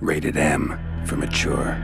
Rated M for mature.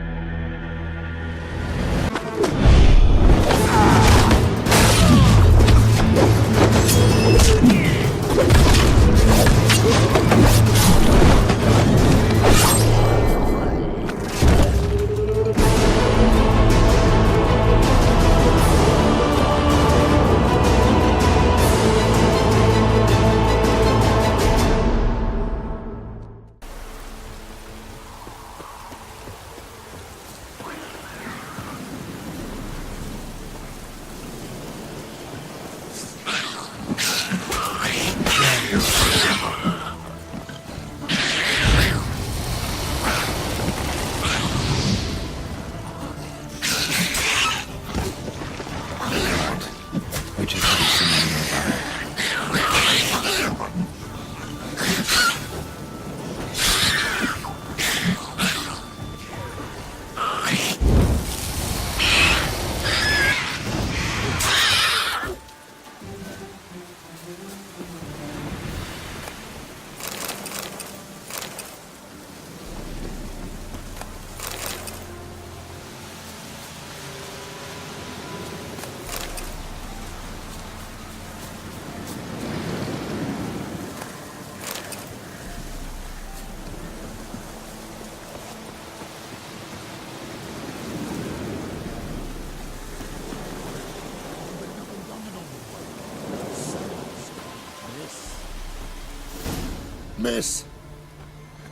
Miss,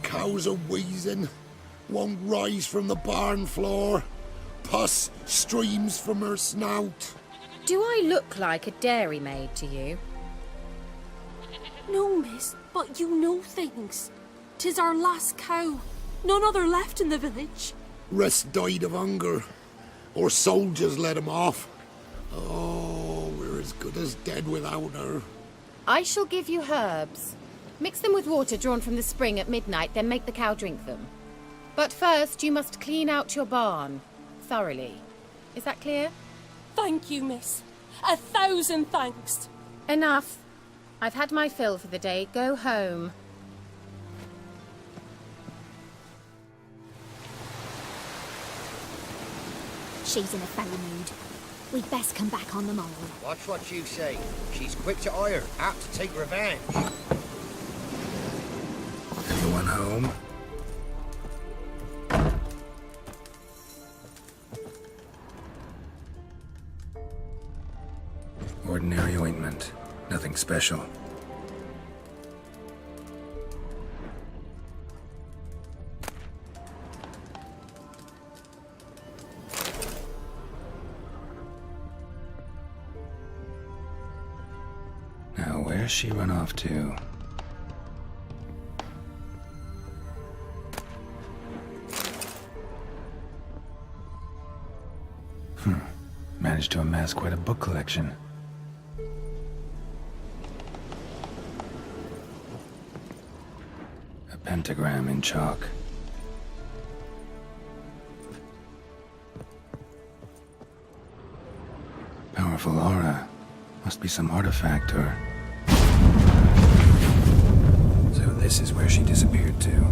cows are wheezing, won't rise from the barn floor. Pus streams from her snout. Do I look like a dairymaid to you? No, miss, but you know things. 'Tis our last cow. None other left in the village. Rest died of hunger, or soldiers let him off. Oh, we're as good as dead without her. I shall give you herbs. Mix them with water drawn from the spring at midnight, then make the cow drink them. But first, you must clean out your barn thoroughly. Is that clear? Thank you, miss. 1,000 thanks. Enough. I've had my fill for the day. Go home. She's in a foul mood. We'd best come back on the morrow. Watch what you say. She's quick to ire, apt to take revenge. Anyone home? Ordinary ointment. Nothing special. Now, where's she run off to? Managed to amass quite a book collection. A pentagram in chalk. Powerful aura. Must be some artifact or... So this is where she disappeared to.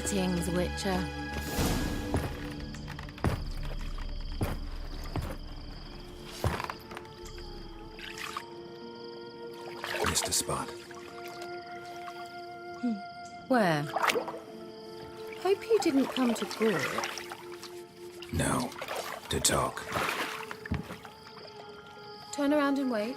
Greetings, Witcher. Missed a spot. Where? Hope you didn't come to Gore. No. To talk. Turn around and wait.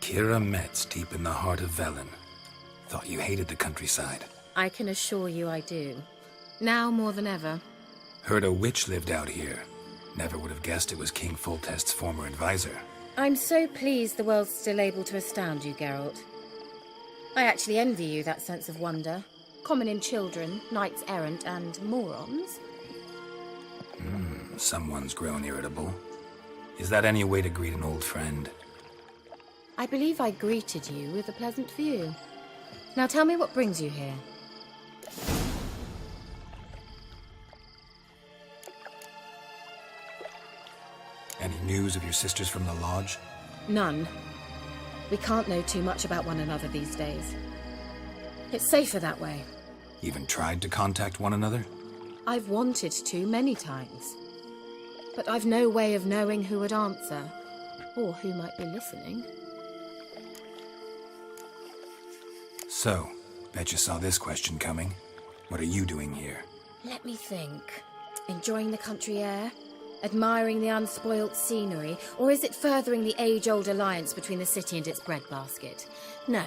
Kiera.Best deep in the heart of Velen. Thought you hated the countryside. I can assure you I do. Now more than ever. Heard a witch lived out here. Never would have guessed it was King Foltest's former advisor. I'm so pleased the world's still able to astound you, Geralt. I actually envy you that sense of wonder. Common in children, knights errant, and morons. Someone's grown irritable. Is that any way to greet an old friend? I believe I greeted you with a pleasant view. Now tell me what brings you here. Any news of your sisters from the lodge? None. We can't know too much about one another these days. It's safer that way. Even tried to contact one another? I've wanted to many times. But I've no way of knowing who would answer, or who might be listening. So, bet you saw this question coming. What are you doing here? Let me think. Enjoying the country air? Admiring the unspoilt scenery? Or is it furthering the age-old alliance between the city and its breadbasket? No.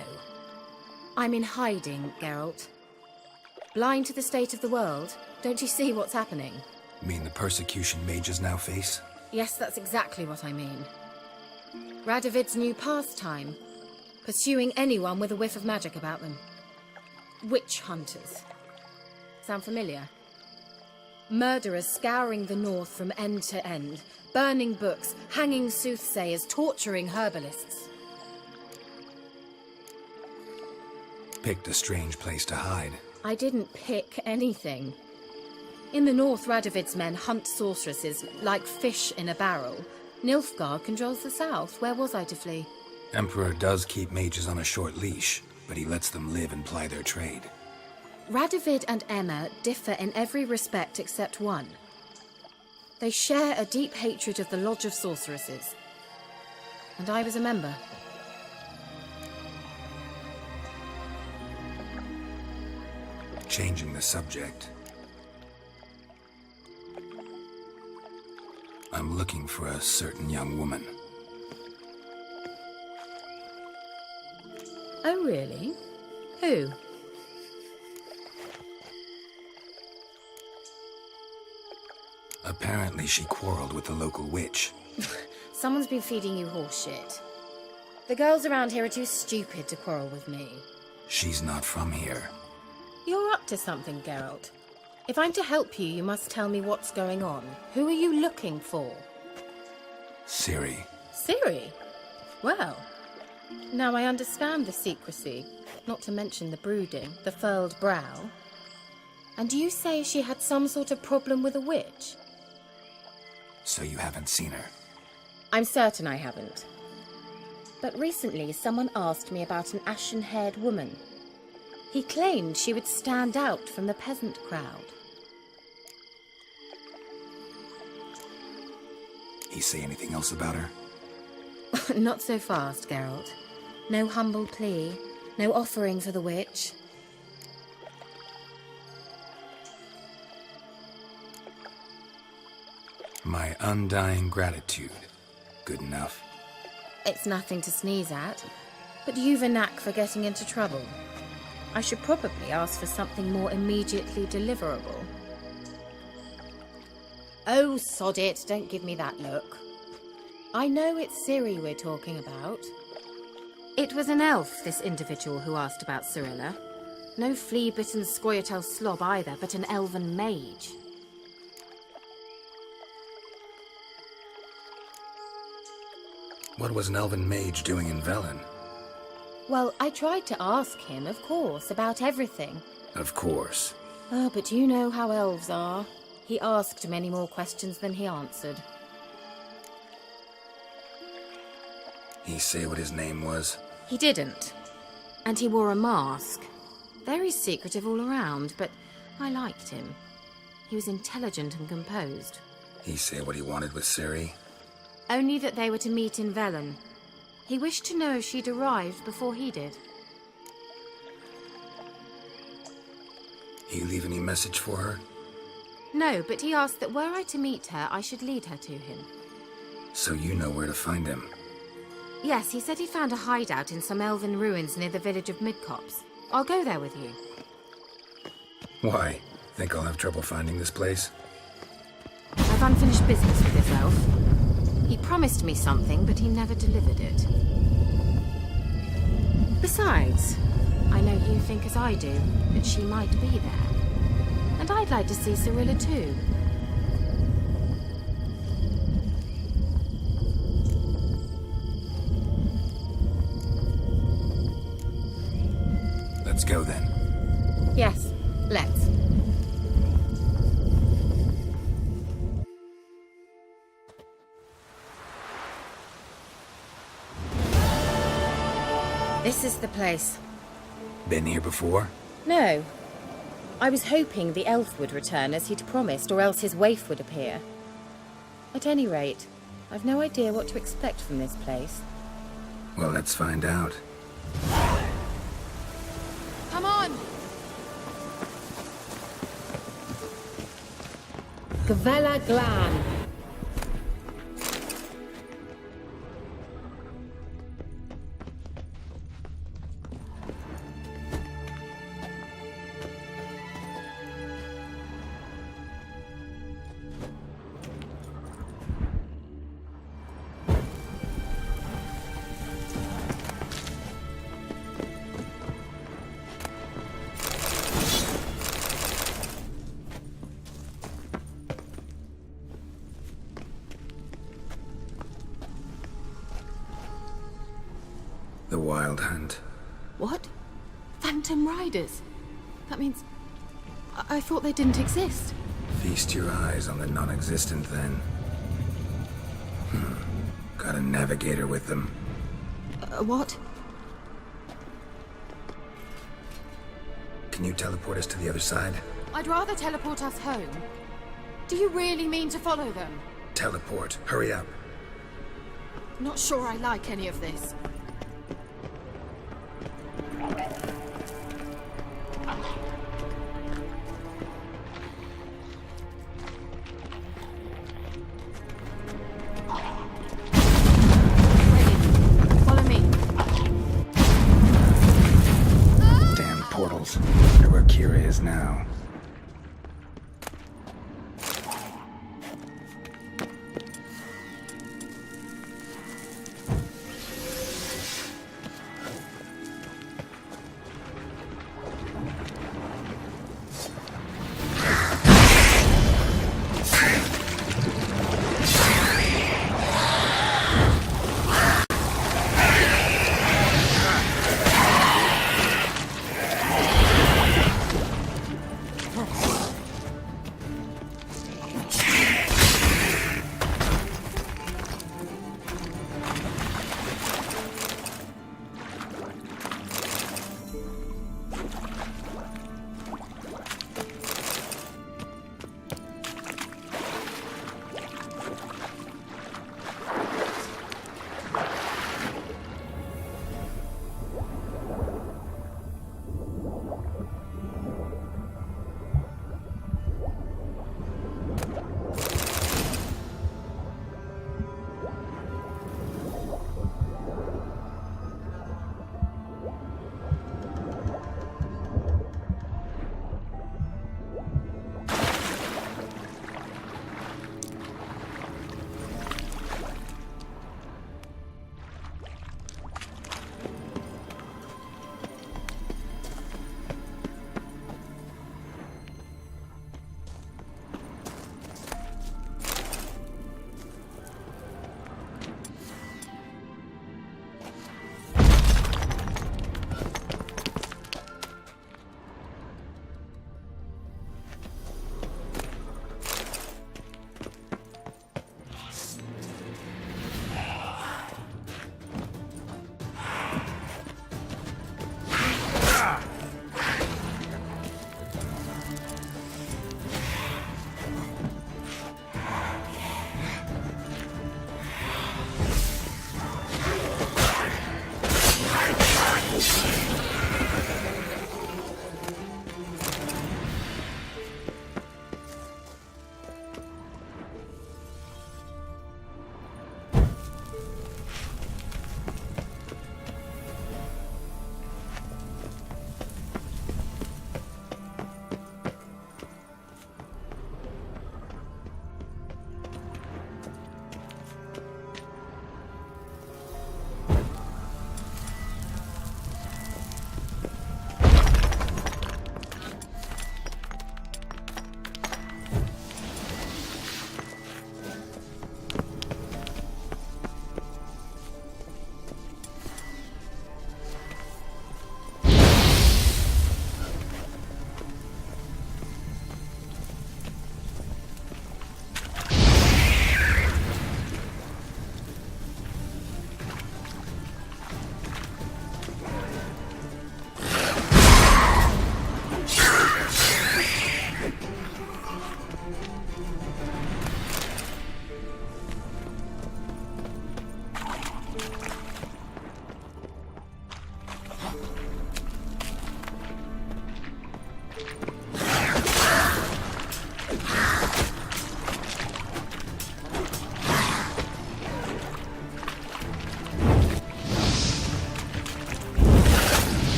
I'm in hiding, Geralt. Blind to the state of the world? Don't you see what's happening? Mean the persecution mages now face? Yes, that's exactly what I mean. Radovid's new pastime. Pursuing anyone with a whiff of magic about them. Witch hunters. Sound familiar? Murderers scouring the north from end to end, burning books, hanging soothsayers, torturing herbalists. Picked a strange place to hide. I didn't pick anything. In the north, Radovid's men hunt sorceresses like fish in a barrel. Nilfgaard controls the south. Where was I to flee? Emperor does keep mages on a short leash, but he lets them live and ply their trade. Radovid and Emma differ in every respect except one. They share a deep hatred of the Lodge of Sorceresses. And I was a member. Changing the subject. I'm looking for a certain young woman. Oh, really? Who? Apparently she quarreled with the local witch. Someone's been feeding you horse shit. The girls around here are too stupid to quarrel with me. She's not from here. You're up to something, Geralt. If I'm to help you, you must tell me what's going on. Who are you looking for? Ciri. Ciri? Well, now I understand the secrecy, not to mention the brooding, the furled brow. And you say she had some sort of problem with a witch? So you haven't seen her? I'm certain I haven't. But recently someone asked me about an ashen-haired woman. He claimed she would stand out from the peasant crowd. He say anything else about her? Not so fast, Geralt. No humble plea, no offering for the witch. My undying gratitude. Good enough. It's nothing to sneeze at, but you've a knack for getting into trouble. I should probably ask for something more immediately deliverable. Oh, sod it, don't give me that look. I know it's Ciri we're talking about. It was an elf, this individual who asked about Cirilla. No flea-bitten Scoia'tael slob either, but an elven mage. What was an elven mage doing in Velen? Well, I tried to ask him, of course, about everything. Of course. Oh, but you know how elves are. He asked many more questions than he answered. He say what his name was? He didn't. And he wore a mask. Very secretive all around, but I liked him. He was intelligent and composed. He say what he wanted with Ciri? Only that they were to meet in Velen. He wished to know if she'd arrived before he did. He leave any message for her? No, but he asked that were I to meet her, I should lead her to him. So you know where to find him? Yes, he said he found a hideout in some elven ruins near the village of Midcopse. I'll go there with you. Why? Think I'll have trouble finding this place? I've unfinished business with this elf. He promised me something, but he never delivered it. Besides, I know you think as I do, that she might be there. And I'd like to see Cirilla too. Let's go then. Yes, let's. This is the place. Been here before? No. I was hoping the elf would return as he'd promised, or else his waif would appear. At any rate, I've no idea what to expect from this place. Well, let's find out. Come on! Gavella Glan. The Wild Hunt. What? Phantom Riders? That means... I thought they didn't exist. Feast your eyes on the non-existent, then. Got a navigator with them. What? Can you teleport us to the other side? I'd rather teleport us home. Do you really mean to follow them? Teleport. Hurry up. Not sure I like any of this. Follow me. Damn portals. They're where Kiera is now.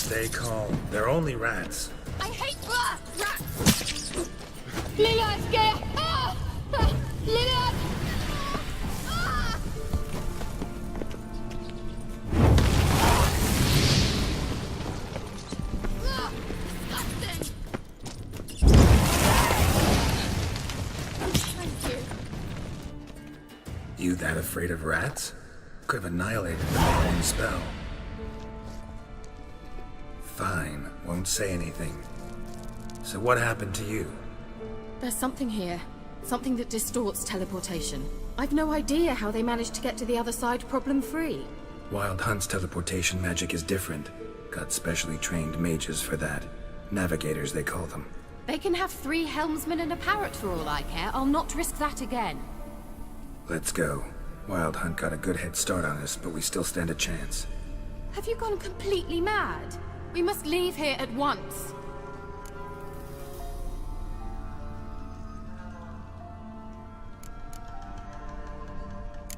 Stay calm. They're only rats. I hate rats! Lilith, get! Lilith! You that afraid of rats? Could have annihilated them in one spell. Fine, won't say anything. So what happened to you? There's something here. Something that distorts teleportation. I've no idea how they managed to get to the other side problem-free. Wild Hunt's teleportation magic is different. Got specially trained mages for that. Navigators, they call them. They can have 3 helmsmen and a parrot for all I care. I'll not risk that again. Let's go. Wild Hunt got a good head start on us, but we still stand a chance. Have you gone completely mad? We must leave here at once.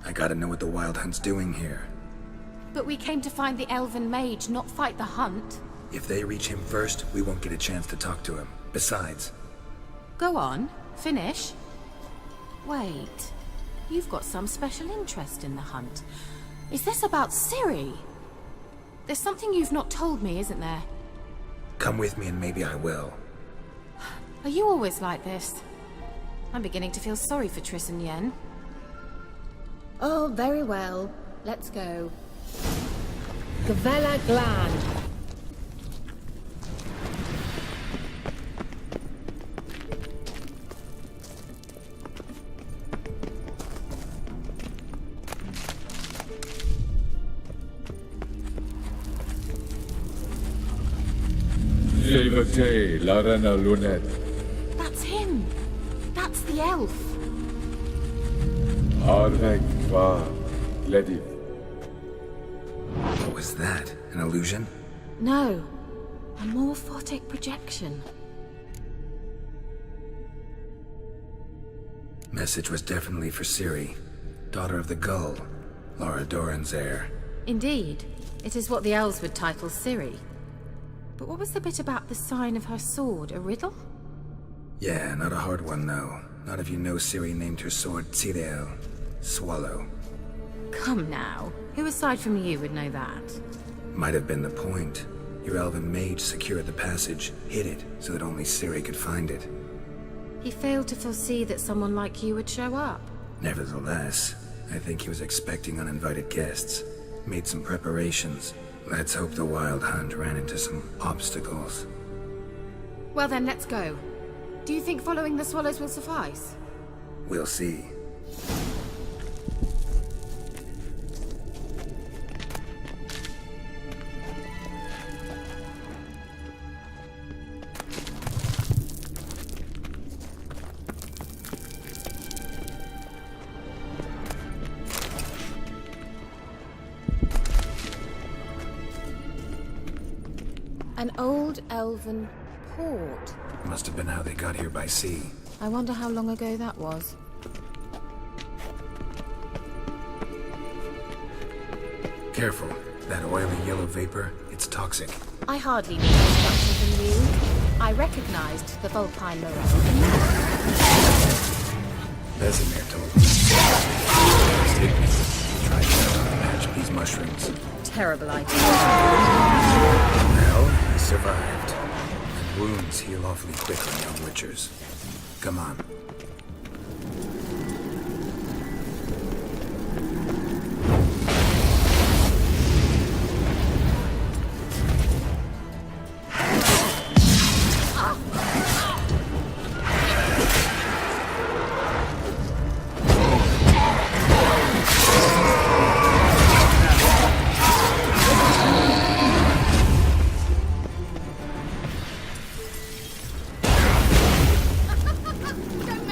I gotta know what the Wild Hunt's doing here. But we came to find the elven mage, not fight the hunt. If they reach him first, we won't get a chance to talk to him. Besides... Go on. Finish. Wait. You've got some special interest in the hunt. Is this about Ciri? There's something you've not told me, isn't there? Come with me and maybe I will. Are you always like this? I'm beginning to feel sorry for Triss and Yen. Oh, very well. Let's go. Gavella Glan. Larana Lunet. That's him. That's the elf. Arvek va Glediv. What was that? An illusion? No. A morphotic projection. Message was definitely for Ciri. Daughter of the Gull. Laura Doran's heir. Indeed. It is what the elves would title Ciri. But what was the bit about the sign of her sword? A riddle? Yeah, not a hard one though. Not if you know Ciri named her sword Tsirel. Swallow. Come now. Who aside from you would know that? Might have been the point. Your elven mage secured the passage, hid it, so that only Ciri could find it. He failed to foresee that someone like you would show up. Nevertheless, I think he was expecting uninvited guests. Made some preparations. Let's hope the Wild Hunt ran into some obstacles. Well then, let's go. Do you think following the swallows will suffice? We'll see. An old elven port. Must have been how they got here by sea. I wonder how long ago that was. Careful. That oily yellow vapor, it's toxic. I hardly need instruction from you. I recognized the Vulpine Morel. Vesemir told me. Try to match these mushrooms. Terrible idea. Well, he survived. And wounds heal awfully quick on young witchers. Come on. Don't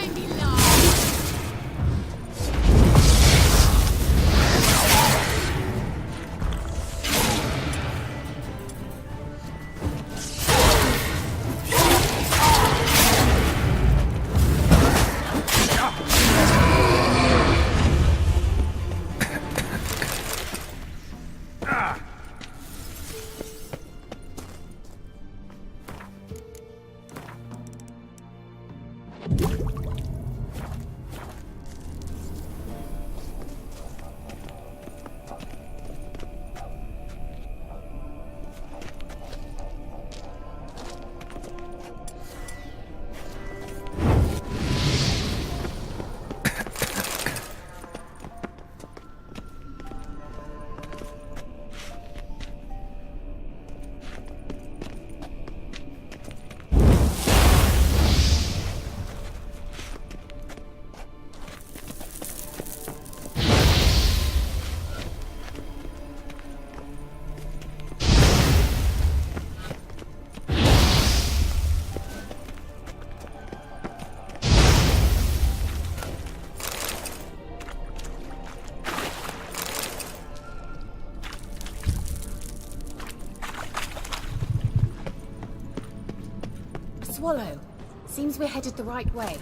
Swallow. Seems we're headed the right way.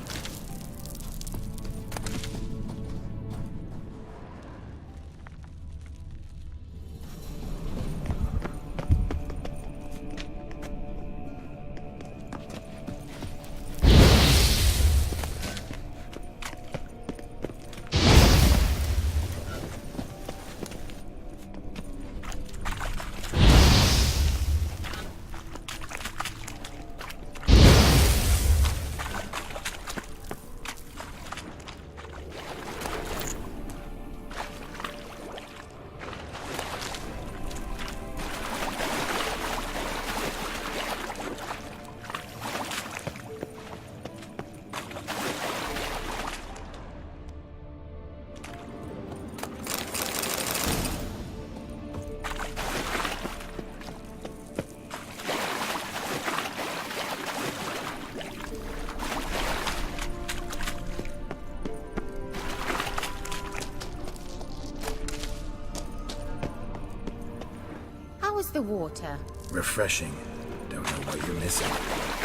How is the water? Refreshing. Don't know what you're missing.